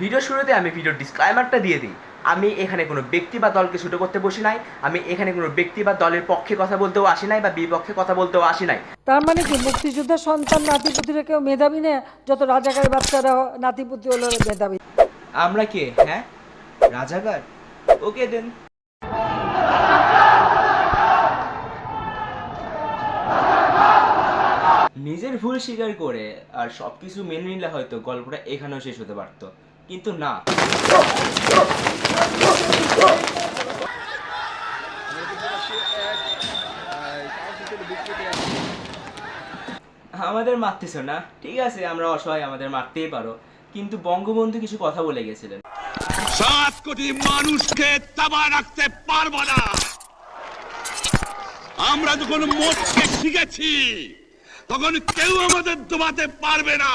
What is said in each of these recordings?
Video শুরুতে আমি ভিডিওর ডিসক্লাইমারটা দিয়ে দিই, আমি এখানে কোনো ব্যক্তি বা দলকে ছোটো করতে বসি নাই। আমি এখানে কোনো ব্যক্তি বা দলের পক্ষে কথা বলতেও আসি নাই বা বিপক্ষে কথা বলতেও আসি নাই। তার মানে কি মুক্তিযোদ্ধার সন্তান নাতিপুতিরা কেউ মেধাবী না, যত রাজাকারের বাচ্চারা নাতিপুতি হলো মেধাবী? আমরা কে? হ্যাঁ, রাজাকার? ওকে দেন। নিজের ভুল স্বীকার করে আর সবকিছু মেনে নিলে হয়তো গল্পটা এখানেও শেষ হতে পারত, কিন্তু না। আমাদের মারতেছ না, ঠিক আছে, আমরা অসহায়, আমাদের মারতেই পারো, কিন্তু বঙ্গবন্ধু কিছু কথা বলে গেছিলেন। 7 কোটি মানুষকে তাবা রাখতে পারবো না। আমরা যখন মরতে শিখেছি তখন কেউ আমাদের দবাতে পারবে না।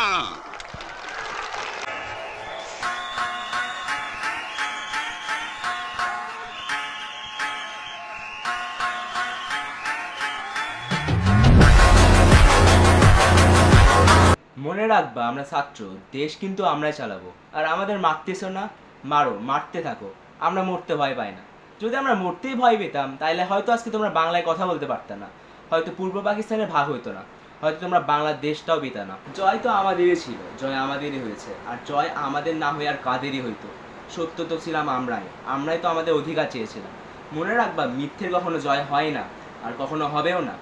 মনে রাখবা, আমরা ছাত্র, দেশ কিন্তু আমরাই চালাবো। আর আমাদের মারতেছ না, মারো, মারতে থাকো, আমরা মরতে ভয় পাই না। যদি আমরা মরতেই ভয় পেতাম তাহলে হয়তো আজকে তোমরা বাংলায় কথা বলতে পারতে না, হয়তো পূর্ব পাকিস্তানের ভাগ হইতো না, হয়তো তোমরা বাংলাদেশটাও পেতা না। জয় তো আমাদেরই ছিল, জয় আমাদেরই হয়েছে, আর জয় আমাদের না হয়ে আর কাদেরই হইতো। সত্য তো ছিলাম আমরাই তো আমাদের অধিকার চেয়েছিলাম। মনে রাখবা, মিথ্যের কখনো জয় হয় না, আর কখনো হবেও না।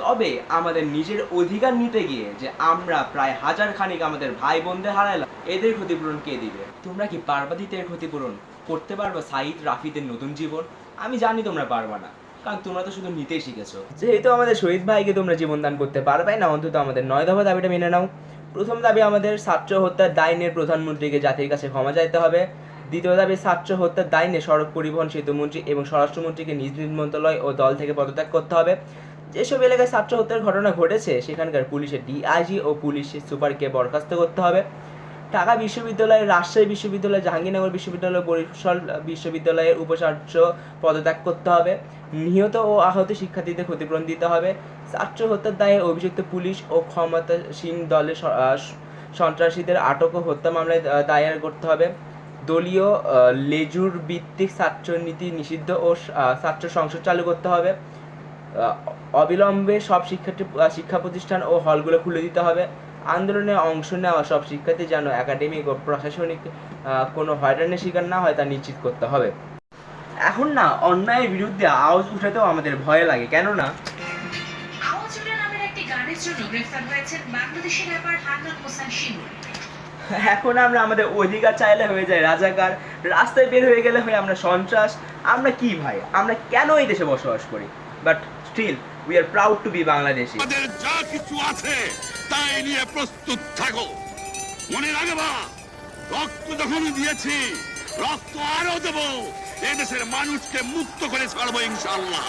তবে আমাদের নিজের অধিকার নিতে গিয়ে যে আমরা প্রায় 1000 খানিক আমাদের ভাই বোনদের হারাইলাম, এদের ক্ষতিপূরণ কে দিবে? তোমরা কি পারবা দিতে এর ক্ষতিপূরণ? করতে পারবা সাঈদ রাফিদের নতুন জীবন? আমি জানি তোমরা পারবা না, কারণ তোমরা তো শুধু নিতেই শিখেছো। যেহেতু আমাদের শহীদ ভাইকে তোমরা জীবন দান করতে পারবাই না, অন্তত আমাদের 9 দফা দাবিটা মেনে নাও। প্রথম দাবি, আমাদের ছাত্র হত্যার দায় নিয়ে প্রধানমন্ত্রীকে জাতির কাছে ক্ষমা চাইতে হবে। দ্বিতীয় দাবি, ছাত্র হত্যার দায় নিয়ে সড়ক পরিবহন সেতুমন্ত্রী এবং স্বরাষ্ট্রমন্ত্রীকে নিজ নিজ মন্ত্রণালয় ও দল থেকে পদত্যাগ করতে হবে। যেসব এলাকায় ছাত্র হত্যার ঘটনা ঘটেছে সেখানকার পুলিশের ডিআইজি ও পুলিশের সুপারকে বরখাস্ত করতে হবে। ঢাকা বিশ্ববিদ্যালয়, রাজশাহী বিশ্ববিদ্যালয়, জাহাঙ্গীরনগর বিশ্ববিদ্যালয়, বরিশাল বিশ্ববিদ্যালয়ের উপাচার্য পদত্যাগ করতে হবে। নিহত ও আহত শিক্ষার্থীদের ক্ষতিপূরণ দিতে হবে। ছাত্র হত্যার দায়ে অভিযুক্ত পুলিশ ও ক্ষমতাসীন দলের সন্ত্রাসীদের আটক ও হত্যা মামলায় দায়ের করতে হবে। দলীয় লেজুর ভিত্তিক ছাত্রনীতি নিষিদ্ধ ও ছাত্র সংসদ চালু করতে হবে। অবিলম্বে সব শিক্ষা প্রতিষ্ঠান ও হলগুলো খুলে দিতে হবে। আন্দোলনে অংশ নেওয়া সব শিক্ষার্থী যেন একাডেমিক ও প্রশাসনিক কোনো হয়রানির শিকার না হয় তা নিশ্চিত করতে হবে। এখন না, অন্যায়ের বিরুদ্ধে আওয়াজ উঠাতেও আমাদের ভয় লাগে, কেননা এখন আমরা আমাদের অধিকার চাইলে হয়ে যায় রাজাকার, রাস্তায় বের হয়ে গেলে হয়ে আমরা সন্ত্রাস। আমরা কি ভাই, আমরা কেন এই দেশে বসবাস করি? But still we are proud to be Bangladeshi. আমাদের যা কিছু আছে তাই নিয়ে প্রস্তুত থাকো। মনে রাখবা, রক্ত যখন দিয়েছি, রক্ত আরো দেবো। এদেশের মানুষকে মুক্ত করে ছাড়বো ইনশাআল্লাহ।